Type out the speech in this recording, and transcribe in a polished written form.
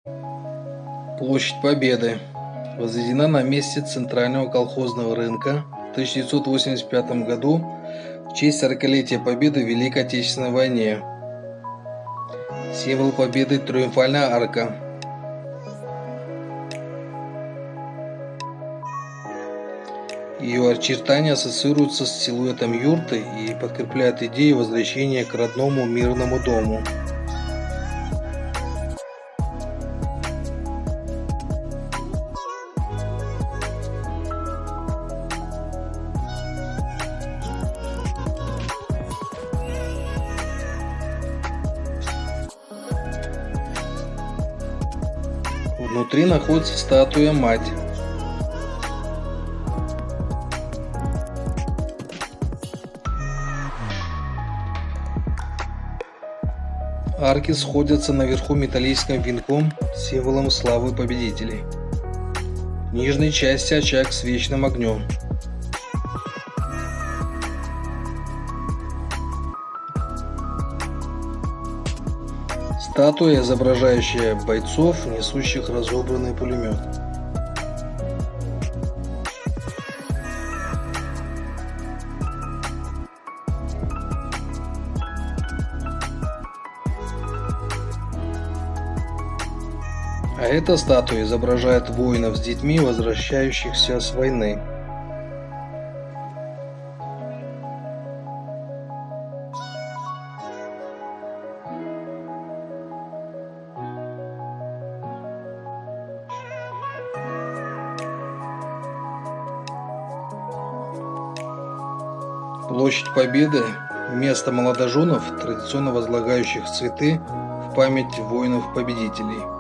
Площадь Победы возведена на месте центрального колхозного рынка в 1985 году в честь 40-летия Победы в Великой Отечественной войне. Символ Победы – триумфальная арка. Ее очертания ассоциируются с силуэтом юрты и подкрепляют идею возвращения к родному мирному дому. Внутри находится статуя Мать. Арки сходятся наверху металлическим венком, символом славы победителей. В нижней части очаг с вечным огнем. Статуя, изображающая бойцов, несущих разобранный пулемет. А эта статуя изображает воинов с детьми, возвращающихся с войны. Площадь Победы – место молодоженов, традиционно возлагающих цветы в память воинов-победителей.